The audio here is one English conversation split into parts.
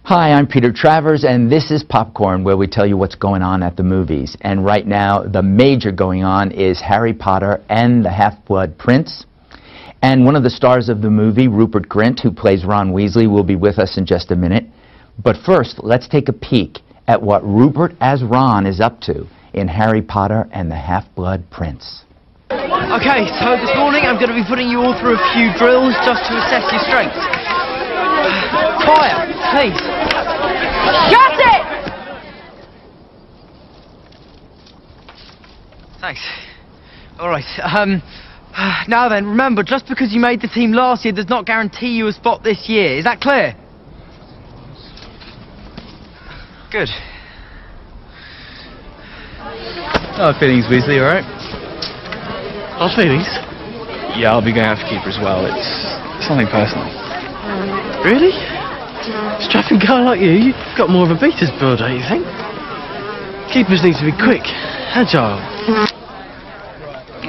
Hi, I'm Peter Travers, and this is Popcorn, where we tell you what's going on at the movies. And right now, the major going on is Harry Potter and the Half-Blood Prince. And one of the stars of the movie, Rupert Grint, who plays Ron Weasley, will be with us in just a minute. But first, let's take a peek at what Rupert as Ron is up to in Harry Potter and the Half-Blood Prince. Okay, so this morning I'm going to be putting you all through a few drills just to assess your strength. Quiet, please. Got it! Thanks. Alright, now then, remember, just because you made the team last year does not guarantee you a spot this year. Is that clear? Good. Oh, feelings, Weasley, alright? Our feelings? Yeah, I'll be going out for keeper as well. It's something personal. Really? Strapping guy like you, you've got more of a beater's build, don't you think? Keepers need to be quick, agile.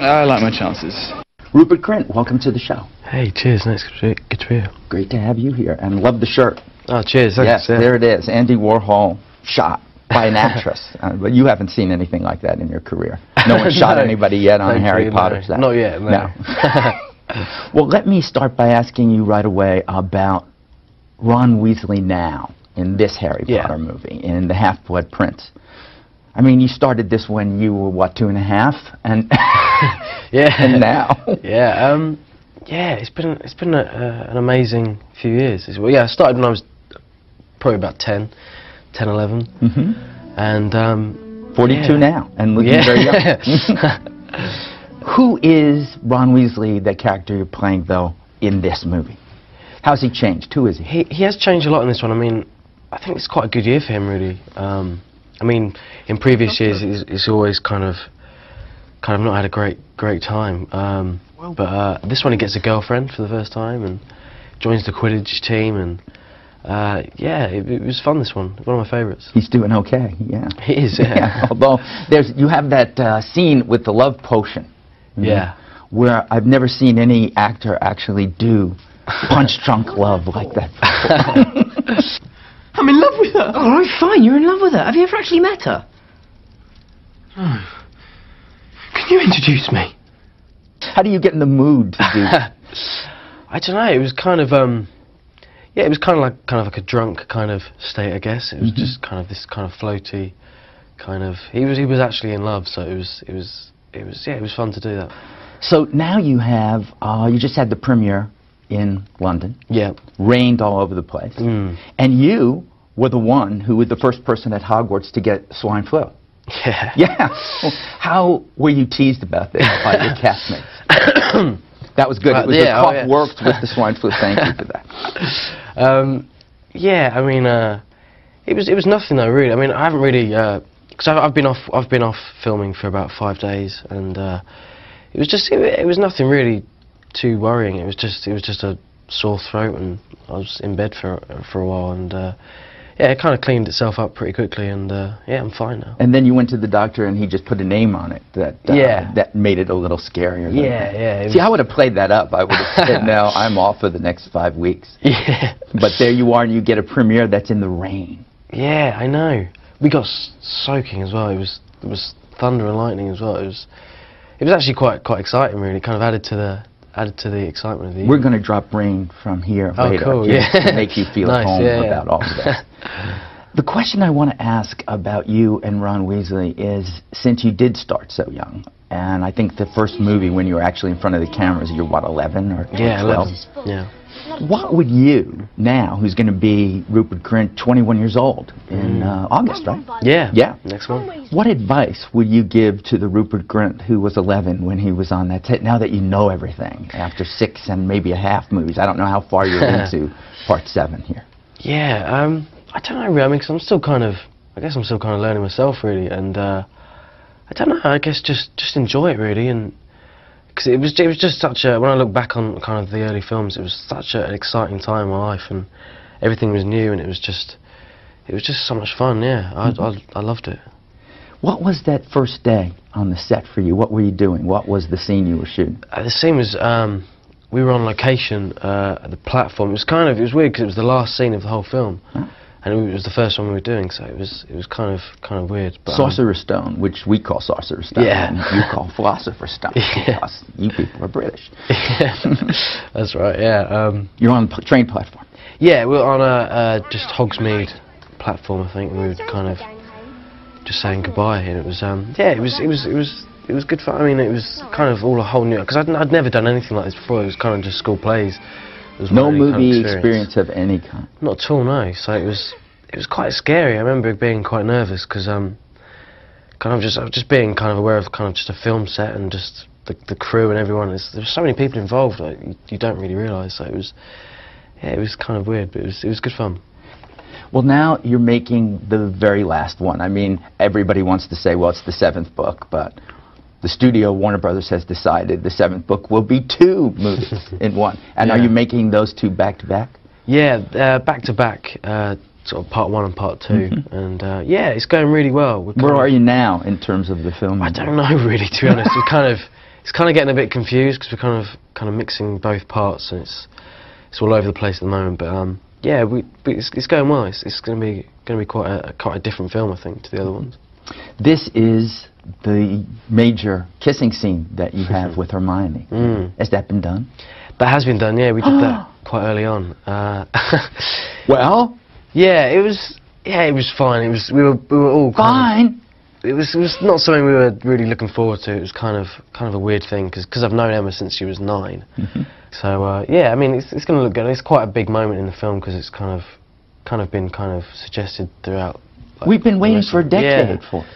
I like my chances. Rupert Grint, welcome to the show. Hey, cheers, nice good to be here. Great to have you here, and love the shirt. Oh, cheers, thanks. Yes, there it is. Andy Warhol shot by an actress. But you haven't seen anything like that in your career. No one shot anybody yet on Harry Potter. No. Not yet, no. Well, let me start by asking you right away about Ron Weasley now in this Harry Potter movie, in The Half-Blood Prince. I mean, you started this when you were, what, 2.5? And and now? It's been an amazing few years. Well, yeah, I started when I was probably about 10, 11. And 42 now, and looking very young. Who is Ron Weasley, the character you're playing, though, in this movie? How's he changed? Who is he? He has changed a lot in this one. I mean, I think it's quite a good year for him, really. I mean, in previous years, he's always kind of not had a great time. But this one, he gets a girlfriend for the first time and joins the Quidditch team, and it was fun. This one, one of my favourites. He's doing okay. Yeah, he is. Yeah. Although you have that scene with the love potion. Where I've never seen any actor actually do punch-drunk love like that before. I'm in love with her. All right, fine, you're in love with her. Have you ever actually met her? Oh. Can you introduce me? How do you get in the mood to do that? I don't know. It was kind of it was kind of like a drunk kind of state, I guess. It was just kind of this kind of floaty kind of. He was actually in love, so it was fun to do that. So now you have you just had the premiere in London. Yeah. Rained all over the place. And you were the one who was the first person at Hogwarts to get swine flu. Yeah. Yeah. How were you teased about this by your castmates? That was good. It was the cough worked with the swine flu. Thank you for that. Yeah, I mean, it was nothing though, really. I mean, I haven't really, because I've been off filming for about 5 days, and it was nothing really too worrying. It was just a sore throat, and I was in bed for a while, and it kind of cleaned itself up pretty quickly, and I'm fine now. And then you went to the doctor, and he just put a name on it that made it a little scarier. Yeah. See, I would have played that up. I would have said, no, I'm off for the next 5 weeks. Yeah. But there you are, and you get a premiere that's in the rain. Yeah, I know. We got soaking as well. It was thunder and lightning as well. It was actually quite exciting, really. It kind of added to the excitement of the year. We're going to drop rain from here later. Cool, to make you feel nice, home about all of that. The question I want to ask about you and Ron Weasley is, since you did start so young, and I think the first movie when you were actually in front of the cameras, you're what, 11 or 12? 11. Yeah. What would you, now, who's going to be Rupert Grint, 21 years old, in August, right? Yeah. Yeah. Next month. What advice would you give to the Rupert Grint who was 11 when he was on that set, now that you know everything, after 6 and maybe a half movies? I don't know how far you're into part 7 here. Yeah, I don't know, really. I mean, cause I guess I'm still kind of learning myself, really, and I don't know, I guess just enjoy it, really, and because it was just such a, when I look back on kind of the early films, it was such an exciting time in my life, and everything was new, and it was just so much fun. Yeah, I loved it. What was that first day on the set for you? What were you doing? What was the scene you were shooting? The scene was we were on location at the platform. It was weird because it was the last scene of the whole film. Huh? and it was the first one we were doing, so it was kind of weird. But, Sorcerer's Stone, which we call Sorcerer's Stone, Yeah. and you call Philosopher's Stone, Yeah. because you people are British. That's right. Yeah. You're on a train platform. Yeah, we were on a just Hogsmeade platform, I think, and we were kind of just saying goodbye, and it was yeah, it was good fun. I mean, it was kind of all a whole new, because I'd never done anything like this before. It was kind of just school plays. It was No my only kind of movie experience of any kind. Not at all, no. So it was quite scary. I remember being quite nervous because I was just being kind of aware of kind of just a film set and just the crew and everyone. There were so many people involved, like, you don't really realise. So it was kind of weird, but it was good fun. Well, now you're making the very last one. I mean, everybody wants to say, well, it's the 7th book, but the studio, Warner Brothers, has decided the 7th book will be 2 movies in one. And are Yeah. you making those 2 back to back? Yeah, back to back, sort of part 1 and part 2, and yeah, it's going really well. Where are you now in terms of the film? I don't know really, to be honest. It's kind of getting a bit confused because we're kind of mixing both parts, and it's all over the place at the moment. But yeah, it's going well. It's going to be quite a different film, I think, to the other ones. This is the major kissing scene that you have with Hermione. Has that been done? That has been done. Yeah, we did that quite early on. Well, yeah, it was fine. We were all fine. It was not something we were really looking forward to. It was kind of a weird thing because I've known Emma since she was 9. So yeah, I mean, it's going to look good. It's quite a big moment in the film because it's kind of been suggested throughout. Like, We've been waiting for a decade yeah. for it.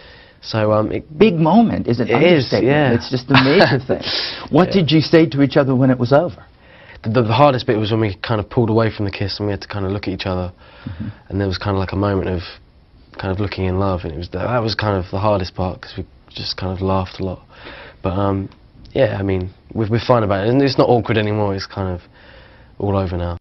So Big moment is an understatement. yeah. It's just a major thing. What Yeah. did you say to each other when it was over? The hardest bit was when we kind of pulled away from the kiss and we had to kind of look at each other, and there was kind of like a moment of kind of looking in love, and that was kind of the hardest part because we just kind of laughed a lot. But yeah, I mean, we're fine about it, and it's not awkward anymore. It's kind of all over now.